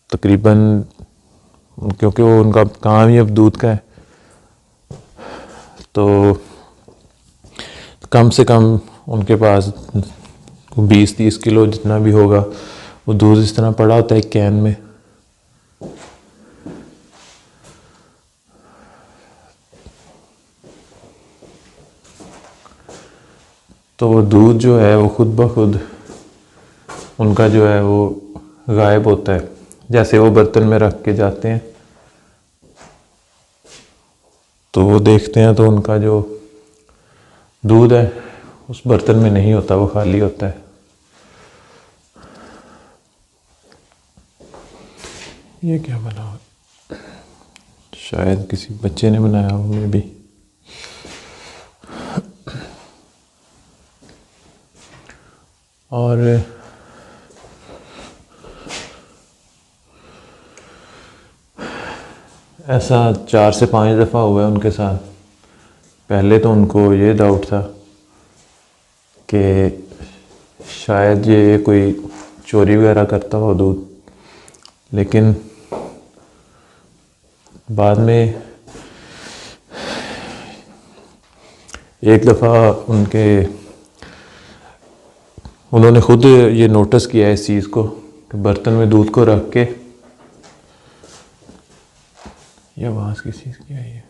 तकरीबन, क्योंकि वो उनका काम ही अब दूध का है, तो कम से कम उनके पास 20-30 किलो जितना भी होगा वो दूध इस तरह पड़ा होता है एक कैन में। तो वो दूध जो है वो खुद ब खुद उनका जो है वो गायब होता है। जैसे वो बर्तन में रख के जाते हैं तो वो देखते हैं तो उनका जो दूध है उस बर्तन में नहीं होता, वो खाली होता है। ये क्या बना हुआ? शायद किसी बच्चे ने बनाया हो मे भी। और ऐसा 4 से 5 दफ़ा हुआ है उनके साथ। पहले तो उनको ये डाउट था कि शायद ये कोई चोरी वगैरह करता हो दूध, लेकिन बाद में एक दफ़ा उन्होंने खुद ये नोटिस किया इस चीज़ को कि बर्तन में दूध को रख के, ये आवाज़ किस चीज़ की आई है?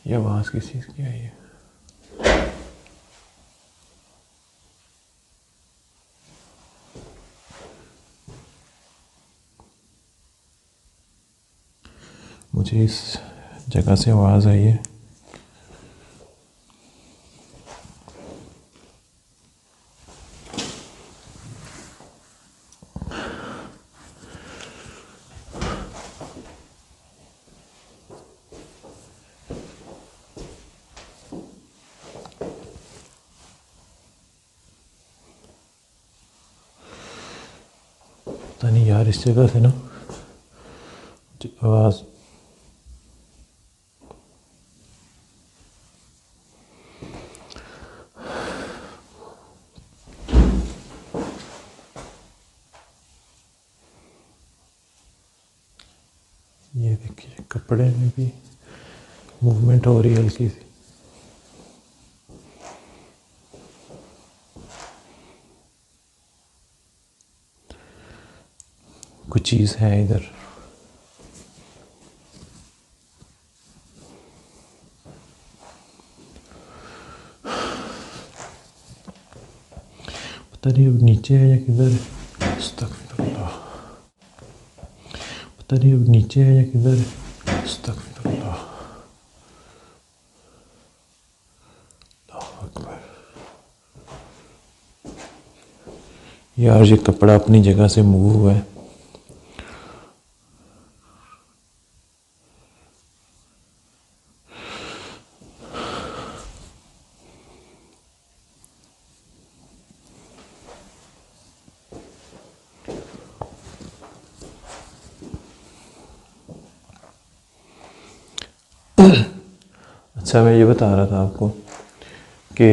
ये आवाज़ किस चीज़ की आई है? मुझे इस जगह से आवाज़ आई है। पता नहीं यार, इस जगह से ना आवाज़ ये देखिए कपड़े में भी मूवमेंट हो रही है हल्की सी। कुछ चीज़ है इधर। पता नहीं अब नीचे है या किधर है। अस्तगफिरुल्लाह। पता नहीं अब नीचे है या किधर है। अस्तगफिरुल्लाह। अल्लाहु अकबर। यार ये कपड़ा अपनी जगह से मूव हुआ है। अच्छा, मैं ये बता रहा था आपको कि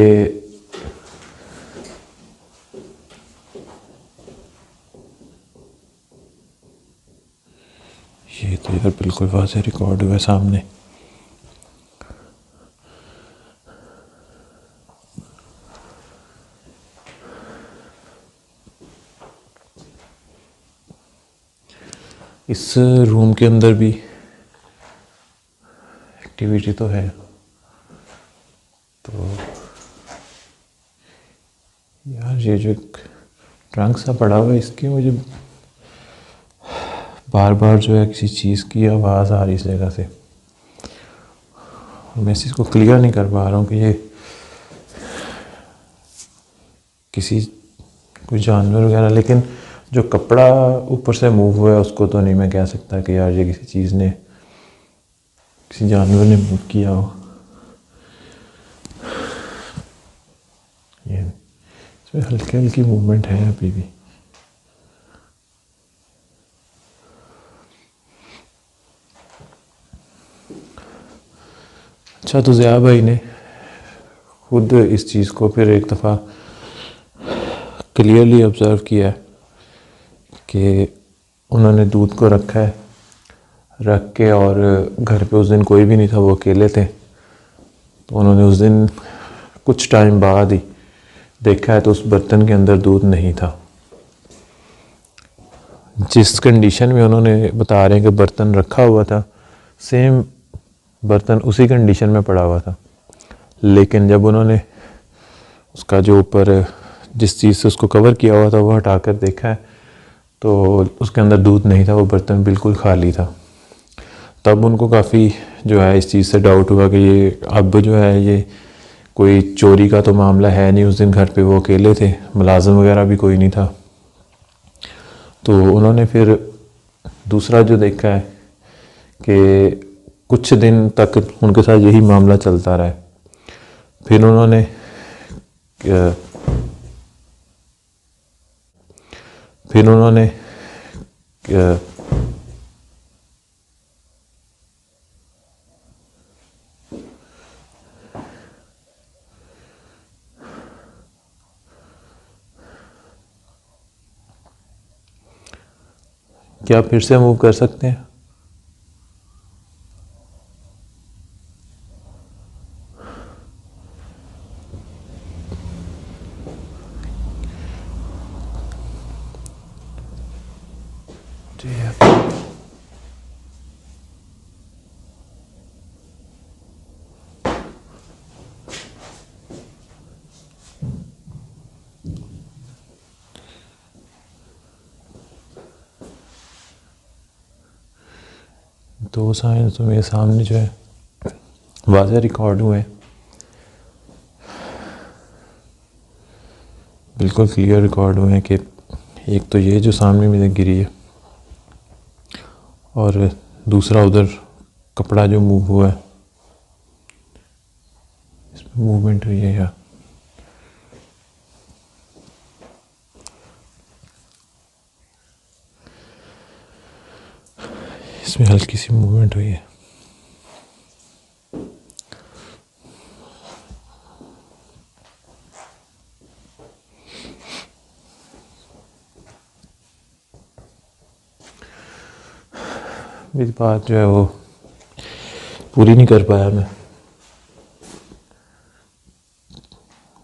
ये तो यार बिल्कुल वाज़ेह रिकॉर्ड हुआ है सामने। इस रूम के अंदर भी एक्टिविटी तो है। तो यार ये जो ट्रंक सा पड़ा हुआ है, इसकी मुझे बार बार जो है किसी चीज़ की आवाज़ आ रही इस जगह से। मैं इस चीज़ को क्लियर नहीं कर पा रहा हूँ कि ये किसी कोई जानवर वगैरह, लेकिन जो कपड़ा ऊपर से मूव हुआ है उसको तो नहीं मैं कह सकता कि यार ये किसी चीज़ ने, किसी जानवर ने मूव किया हो। ये इसमें हल्की हल्की मूवमेंट है अभी भी। अच्छा, तो ज़िया भाई ने खुद इस चीज़ को फिर एक दफ़ा क्लियरली ऑब्ज़र्व किया है कि उन्होंने दूध को रखा है, रख के, और घर पे उस दिन कोई भी नहीं था, वो अकेले थे। तो उन्होंने उस दिन कुछ टाइम बाद ही देखा है तो उस बर्तन के अंदर दूध नहीं था। जिस कंडीशन में उन्होंने बता रहे हैं कि बर्तन रखा हुआ था, सेम बर्तन उसी कंडीशन में पड़ा हुआ था। लेकिन जब उन्होंने उसका जो ऊपर जिस चीज़ से उसको कवर किया हुआ था वो हटाकर देखा है तो उसके अंदर दूध नहीं था, वो बर्तन बिल्कुल खाली था। तब उनको काफ़ी जो है इस चीज़ से डाउट हुआ कि ये अब जो है ये कोई चोरी का तो मामला है नहीं। उस दिन घर पे वो अकेले थे, मुलाजिम वगैरह भी कोई नहीं था। तो उन्होंने फिर दूसरा जो देखा है कि कुछ दिन तक उनके साथ यही मामला चलता रहा है। फिर उन्होंने फिर उन्होंने क्या फिर से मूव कर सकते हैं? दो साइंस तो मेरे सामने जो है वाज़ेह रिकॉर्ड हुए हैं, बिल्कुल क्लियर रिकॉर्ड हुए हैं कि एक तो ये जो सामने मेरे गिरी है और दूसरा उधर कपड़ा जो मूव हुआ है, इसमें मूवमेंट हुई है। या इसमें हल्की सी मूवमेंट हुई है। मेरी बात जो है वो पूरी नहीं कर पाया मैं।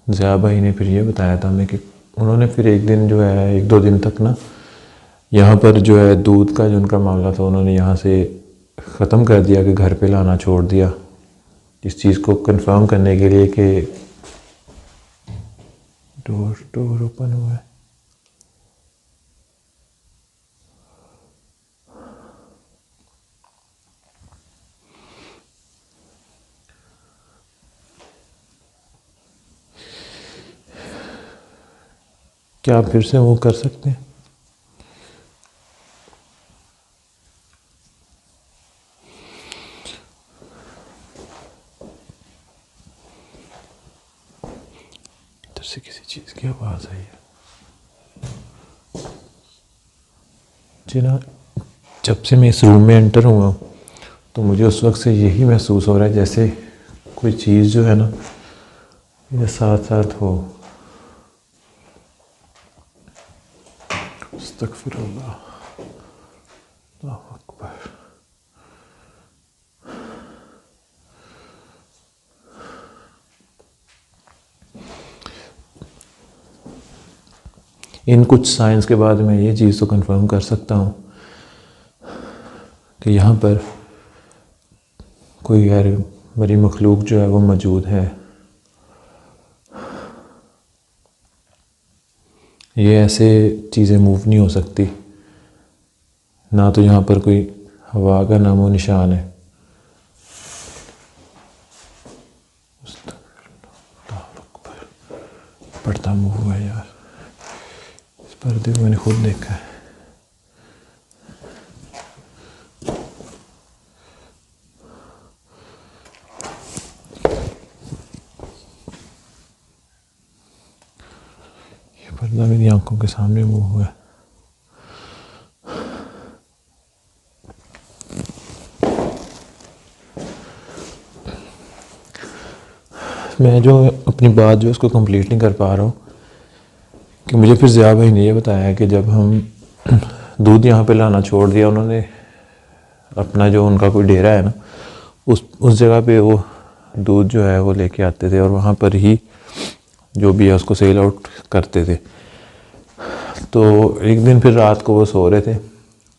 ज़िया भाई ने फिर ये बताया था हमें कि उन्होंने फिर एक दिन जो है, एक दो दिन तक ना यहाँ पर जो है दूध का जो उनका मामला था, उन्होंने यहाँ से ख़त्म कर दिया कि घर पे लाना छोड़ दिया, इस चीज़ को कंफर्म करने के लिए कि डोर ओपन हुआ है। क्या आप फिर से वो कर सकते हैं? इधर से किसी चीज़ की आवाज़ आई है जी ना। जब से मैं इस रूम में एंटर हुआ हूँ तो मुझे उस वक्त से यही महसूस हो रहा है जैसे कोई चीज़ जो है ना मेरे साथ साथ हो। अस्तगफिरुल्लाह, अल्लाहु अकबर। इन कुछ साइंस के बाद मैं ये चीज़ तो कंफर्म कर सकता हूँ कि यहाँ पर कोई गैर मरी मखलूक जो है वो मौजूद है। ये ऐसे चीज़ें मूव नहीं हो सकती, ना तो यहाँ पर कोई हवा का नामो निशान है। पड़ता मूव हुआ है यार, इस पर्दे को मैंने खुद देखा है। ये पर्दा मेरी आंखों के सामने मूव हुआ है। मैं जो अपनी बात जो उसको कंप्लीट नहीं कर पा रहा हूँ कि मुझे फिर ज़िया भाई ने ये बताया कि जब हम दूध यहाँ पे लाना छोड़ दिया, उन्होंने अपना जो उनका कोई डेरा है ना, उस जगह पे वो दूध जो है वो लेके आते थे और वहाँ पर ही जो भी है उसको सेल आउट करते थे। तो एक दिन फिर रात को वो सो रहे थे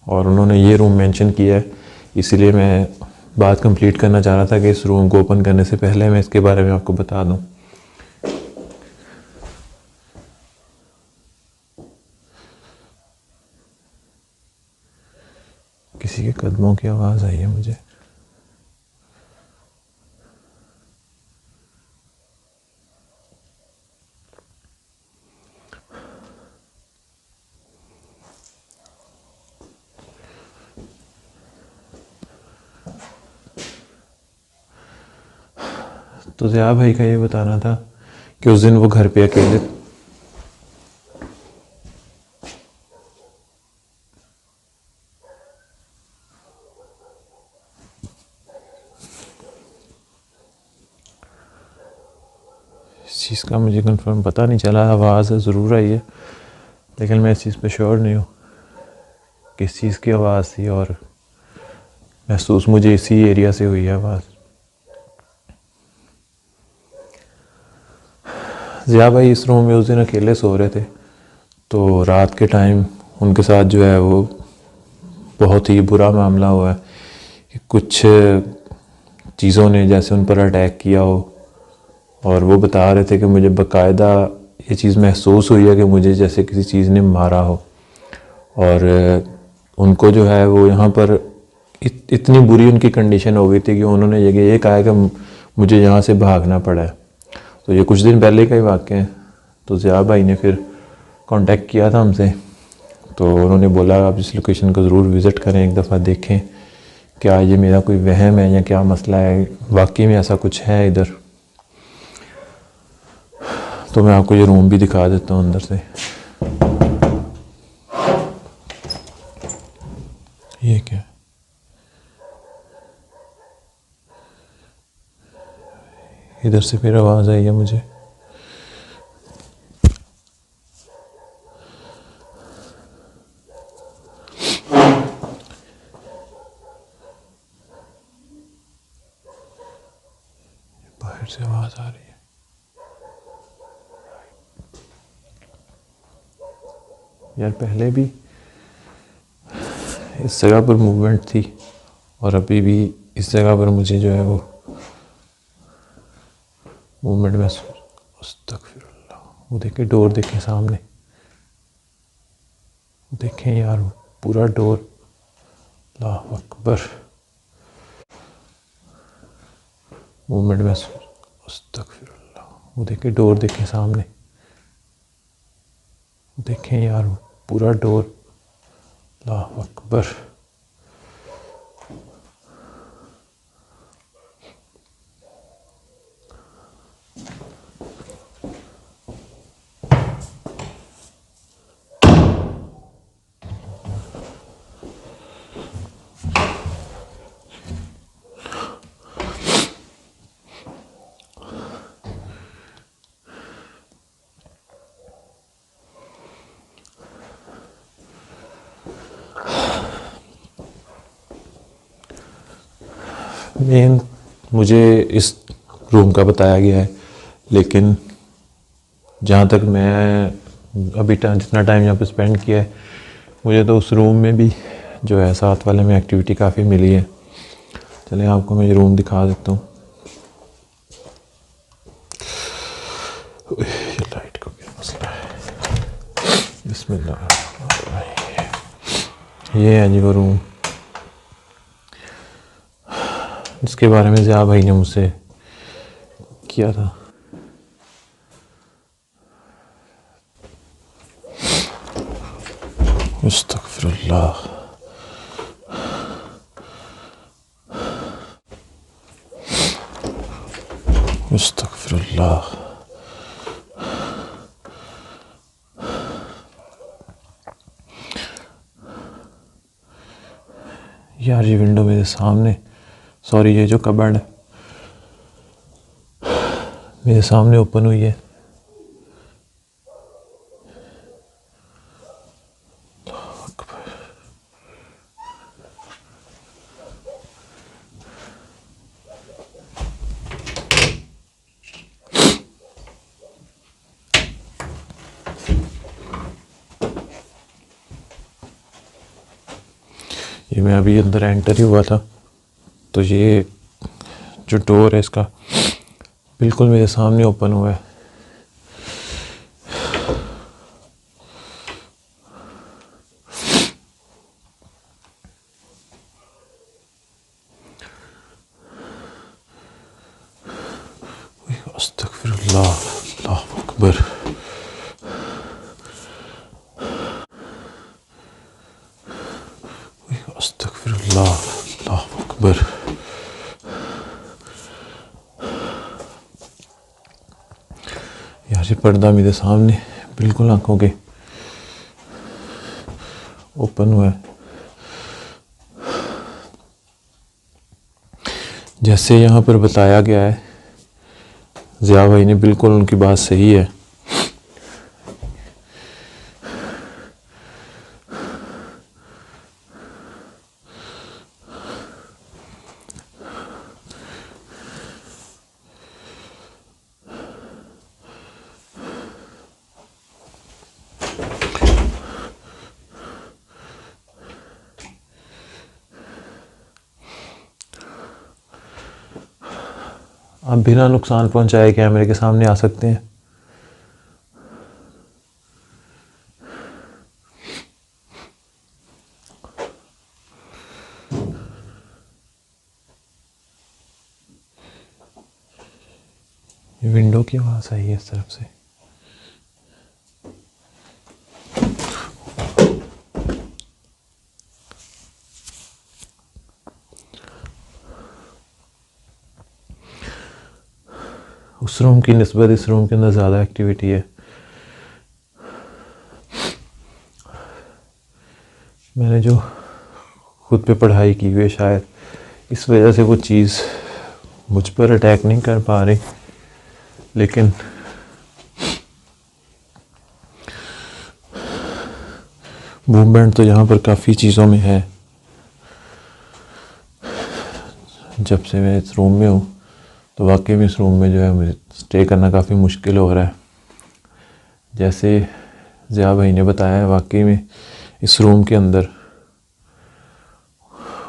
और उन्होंने ये रूम मेंशन किया है, इसीलिए मैं बात कंप्लीट करना चाह रहा था कि इस रूम को ओपन करने से पहले मैं इसके बारे में आपको बता दूं। किसी के कदमों की आवाज़ आई है मुझे। तो ज़िया भाई का ये बताना था कि उस दिन वो घर पे अकेले इस चीज़ का मुझे कंफर्म पता नहीं चला, आवाज़ ज़रूर आई है लेकिन मैं इस चीज़ पे श्योर नहीं हूँ किस चीज़ की आवाज़ थी, और महसूस मुझे इसी एरिया से हुई है आवाज़। ज़िया भाई इस रूम में उस दिन अकेले सो रहे थे, तो रात के टाइम उनके साथ जो है वो बहुत ही बुरा मामला हुआ है कि कुछ चीज़ों ने जैसे उन पर अटैक किया हो, और वो बता रहे थे कि मुझे बाकायदा ये चीज़ महसूस हुई है कि मुझे जैसे किसी चीज़ ने मारा हो, और उनको जो है वो यहाँ पर इतनी बुरी उनकी कंडीशन हो गई थी कि उन्होंने ये कहा कि मुझे यहाँ से भागना पड़ा है। तो ये कुछ दिन पहले का ही वाक़या है। तो ज़िया भाई ने फिर कांटेक्ट किया था हमसे, तो उन्होंने बोला आप इस लोकेशन को ज़रूर विज़िट करें, एक दफ़ा देखें क्या ये मेरा कोई वहम है या क्या मसला है, वाकई में ऐसा कुछ है इधर। तो मैं आपको ये रूम भी दिखा देता हूँ अंदर से। ये क्या है? इधर से फिर आवाज़ आई है मुझे। बाहर से आवाज़ आ रही है। यार पहले भी इस जगह पर मूवमेंट थी और अभी भी इस जगह पर मुझे जो है वो मूवमेंट महसूस। अस्तगफिरुल्लाह, वो देखें डोर, देखें सामने, देखें यार वो पूरा डोर। अल्लाह अकबर, मूवमेंट महसूस। अस्तगफिरुल्लाह, वो देखें डोर, देखें सामने, देखें यार वो पूरा डोर। अल्लाह अकबर। मेन मुझे इस रूम का बताया गया है, लेकिन जहाँ तक मैं अभी जितना टाइम यहाँ पे स्पेंड किया है, मुझे तो उस रूम में भी जो है साथ वाले में एक्टिविटी काफ़ी मिली है। चलें आपको मैं ये रूम दिखा देता हूँ। ये लाइट का क्या मसला है? बिस्मिल्लाह। ये है जी वो रूम जिसके बारे में ज़िया भाई ने मुझसे किया था। अस्तगफिरुल्लाह, अस्तगफिरुल्लाह। यार ये विंडो मेरे सामने, सॉरी ये जो कबर्ड है मेरे सामने ओपन हुई है। ये मैं अभी अंदर एंटर ही हुआ था, तो ये जो डोर है इसका बिल्कुल मेरे सामने ओपन हुआ है। अस्तगफिरुल्लाह, अल्लाहु अकबर। अस्तगफिरुल्लाह, अल्लाहु अकबर। यार ये पर्दा मेरे सामने बिल्कुल आंखों के ओपन हुआ है। जैसे यहाँ पर बताया गया है, ज़िया भाई ने, बिल्कुल उनकी बात सही है। आप बिना नुकसान पहुंचाए कैमरे के सामने आ सकते हैं। ये विंडो की आवाज़ आई है इस तरफ से। उस रूम की निस्बत इस रूम के अंदर ज़्यादा एक्टिविटी है। मैंने जो खुद पे पढ़ाई की हुई है, शायद इस वजह से वो चीज़ मुझ पर अटैक नहीं कर पा रही, लेकिन मूवमेंट तो यहाँ पर काफ़ी चीज़ों में है। जब से मैं इस रूम में हूँ तो वाकई में इस रूम में जो है मुझे स्टे करना काफ़ी मुश्किल हो रहा है। जैसे ज़िया भाई ने बताया है, वाकई में इस रूम के अंदर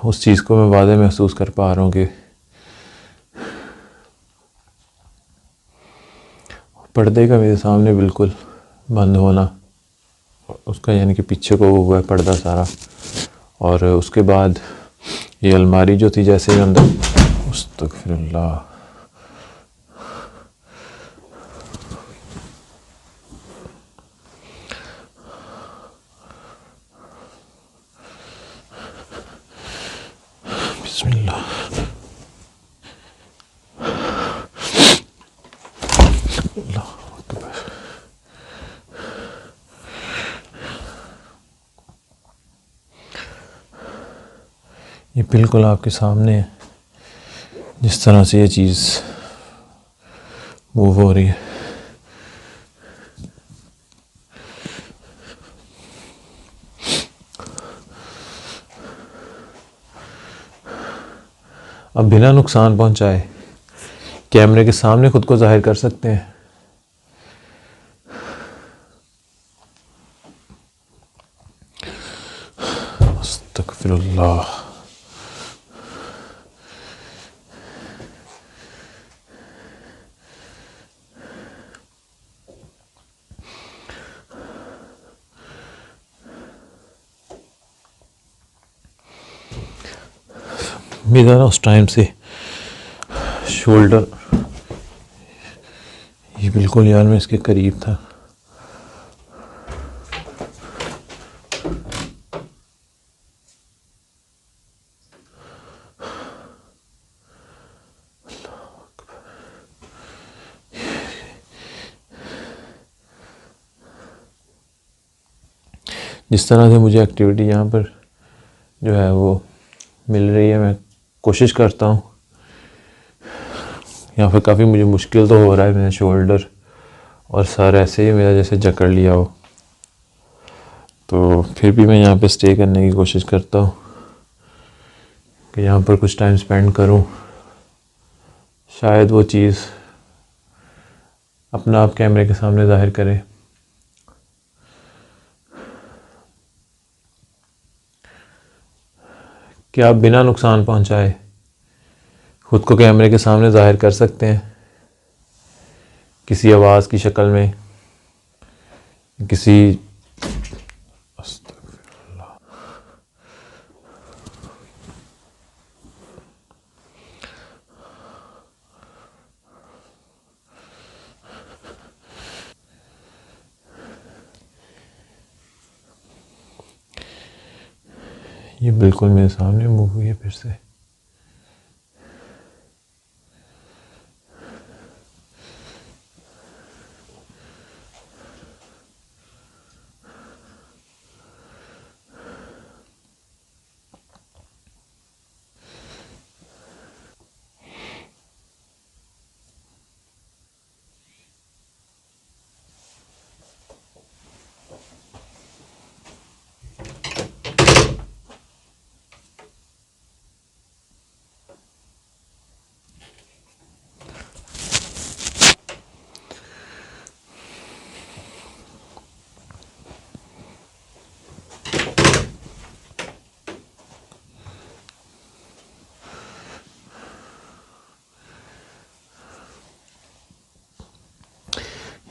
उस चीज़ को मैं वाज़े महसूस कर पा रहा हूँ कि पर्दे का मेरे सामने बिल्कुल बंद होना, उसका यानी कि पीछे को हुआ है पर्दा सारा, और उसके बाद ये अलमारी जो थी जैसे ही अंदर, अस्तगफिरुल्लाह, बिस्मिल्लाह, अल्लाह अकबर। ये बिल्कुल आपके सामने है जिस तरह से ये चीज़ मूव हो रही है। अब बिना नुकसान पहुंचाए कैमरे के सामने खुद को जाहिर कर सकते हैं। अस्तगफिरुल्लाह, मेरा ना उस टाइम से शोल्डर, ये बिल्कुल यार मैं इसके करीब था। जिस तरह से मुझे एक्टिविटी यहाँ पर जो है वो मिल रही है, मैं कोशिश करता हूँ। यहाँ पर काफ़ी मुझे मुश्किल तो हो रहा है, मेरा शोल्डर और सर ऐसे ही मेरा जैसे जकड़ लिया हो, तो फिर भी मैं यहाँ पे स्टे करने की कोशिश करता हूँ कि यहाँ पर कुछ टाइम स्पेंड करूँ। शायद वो चीज़ अपना आप कैमरे के सामने ज़ाहिर करे। कि आप बिना नुकसान पहुंचाए ख़ुद को कैमरे के सामने ज़ाहिर कर सकते हैं, किसी आवाज़ की शक्ल में, किसी ये बिल्कुल मेरे सामने मूव हुई है फिर से।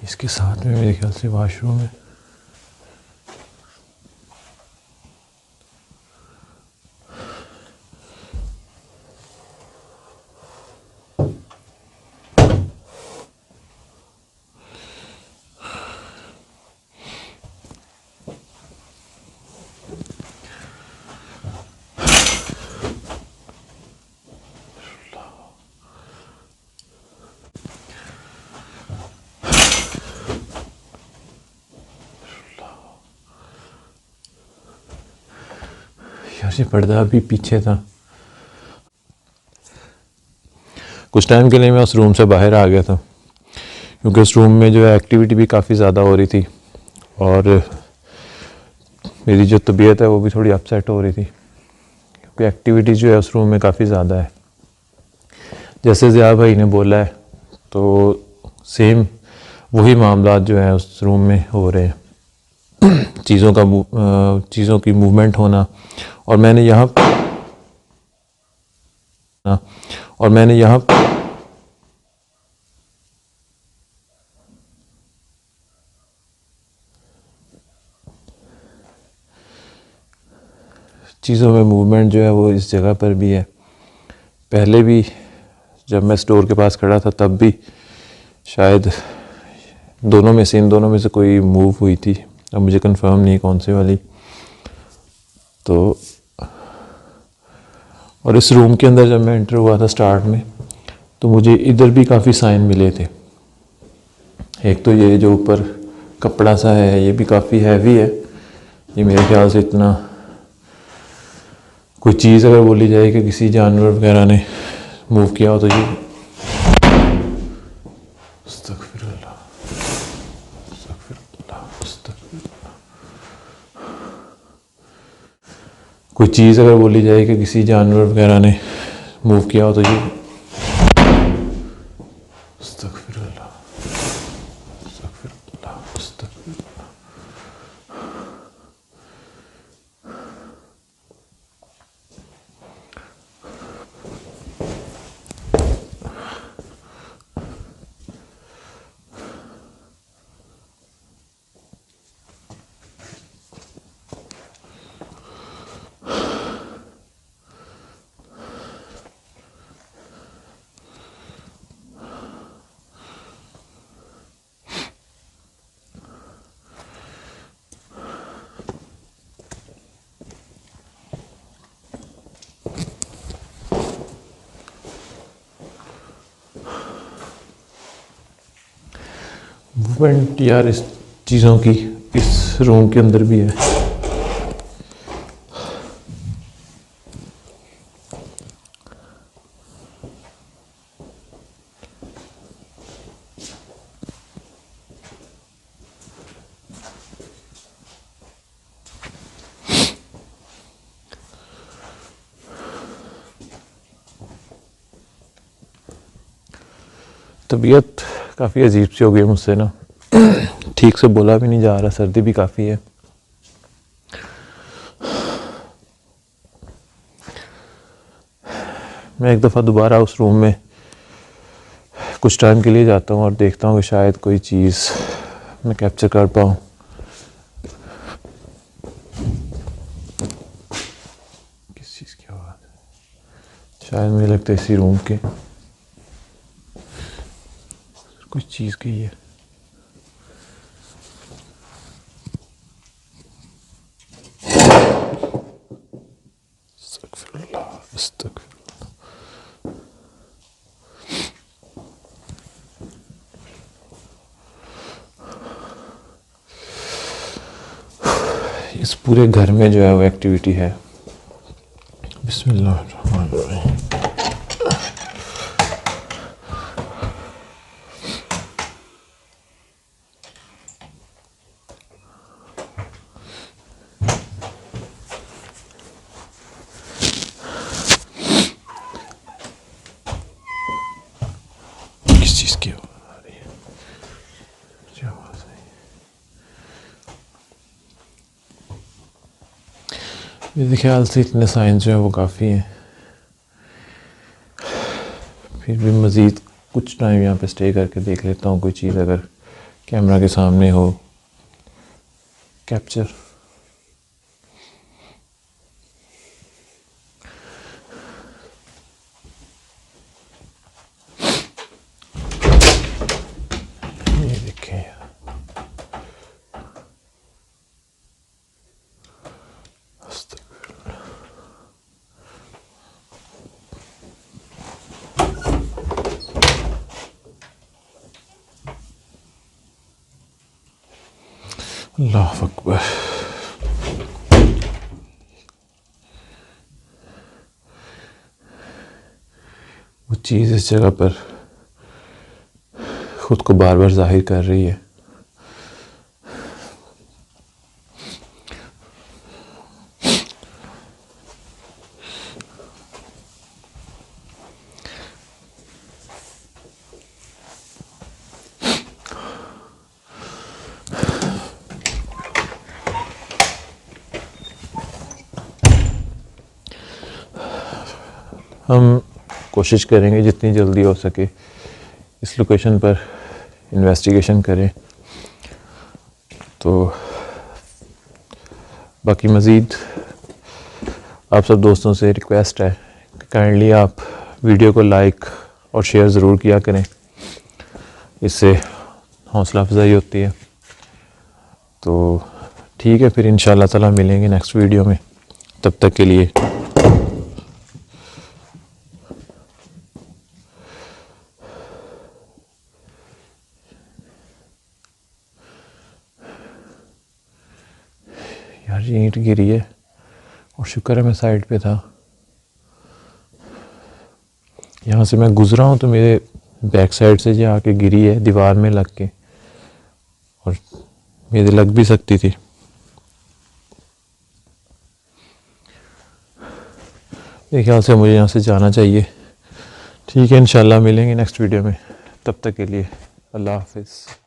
इसके साथ में मेरे ख्याल से वॉशरूम है। यार ये पर्दा अभी पीछे था। कुछ टाइम के लिए मैं उस रूम से बाहर आ गया था क्योंकि उस रूम में जो है एक्टिविटी भी काफ़ी ज़्यादा हो रही थी और मेरी जो तबीयत है वो भी थोड़ी अपसेट हो रही थी क्योंकि एक्टिविटी जो है उस रूम में काफ़ी ज़्यादा है। जैसे ज़िया भाई ने बोला है तो सेम वही मामला जो है उस रूम में हो रहे हैं। चीज़ों की मूवमेंट होना और मैंने यहाँ चीज़ों में मूवमेंट जो है वो इस जगह पर भी है। पहले भी जब मैं स्टोर के पास खड़ा था तब भी शायद इन दोनों में से कोई मूव हुई थी, अब मुझे कंफर्म नहीं कौन सी वाली। तो और इस रूम के अंदर जब मैं एंटर हुआ था स्टार्ट में तो मुझे इधर भी काफ़ी साइन मिले थे। एक तो ये जो ऊपर कपड़ा सा है ये भी काफ़ी हैवी है, ये मेरे ख्याल से इतना कोई चीज़ अगर बोली जाए कि किसी जानवर वगैरह ने मूव किया हो तो ये कोई चीज़ अगर बोली जाए कि किसी जानवर वगैरह ने मूव किया हो तो ये मूवमेंट यार इस चीज़ों की इस रूम के अंदर भी है। तबीयत काफ़ी अजीब सी हो गई मुझसे ना, ठीक से बोला भी नहीं जा रहा, सर्दी भी काफ़ी है। मैं एक दफ़ा दोबारा उस रूम में कुछ टाइम के लिए जाता हूँ और देखता हूँ कि शायद कोई चीज़ मैं कैप्चर कर पाऊँ। किस चीज़ की आवाज़ है? शायद मुझे लगता है इसी रूम के कुछ चीज़ की है। अस्तगफिरुल्लाह, अस्तगफिरुल्लाह। इस पूरे घर में जो है वो एक्टिविटी है। बिस्मिल्लाहिर्रहमानिर्रहीम। किस चीज़ की आवाज़ आ रही है? क्या आवाज़ है? मेरे ख्याल से इतने साइंस जो है वो काफ़ी हैं। फिर भी मज़ीद कुछ टाइम यहाँ पे स्टे करके देख लेता हूँ, कोई चीज़ अगर कैमरा के सामने हो कैप्चर। ये देखें यार, अल्लाह अकबर। वो चीज़ इस जगह पर ख़ुद को बार बार जाहिर कर रही है। हम कोशिश करेंगे जितनी जल्दी हो सके इस लोकेशन पर इन्वेस्टिगेशन करें। तो बाकी मज़ीद आप सब दोस्तों से रिक्वेस्ट है कि काइंडली आप वीडियो को लाइक और शेयर ज़रूर किया करें, इससे हौसला अफजाई होती है। तो ठीक है, फिर इंशाअल्लाह ताला मिलेंगे नेक्स्ट वीडियो में। तब तक के लिए यार, ये ईंट गिरी है और शुक्र है मैं साइड पे था। यहाँ से मैं गुज़रा हूँ तो मेरे बैक साइड से जो आके गिरी है दीवार में लग के, और मेरे लग भी सकती थी। मेरे ख्याल से मुझे यहाँ से जाना चाहिए। ठीक है, इंशाल्लाह मिलेंगे नेक्स्ट वीडियो में। तब तक के लिए अल्लाह हाफ़िज़।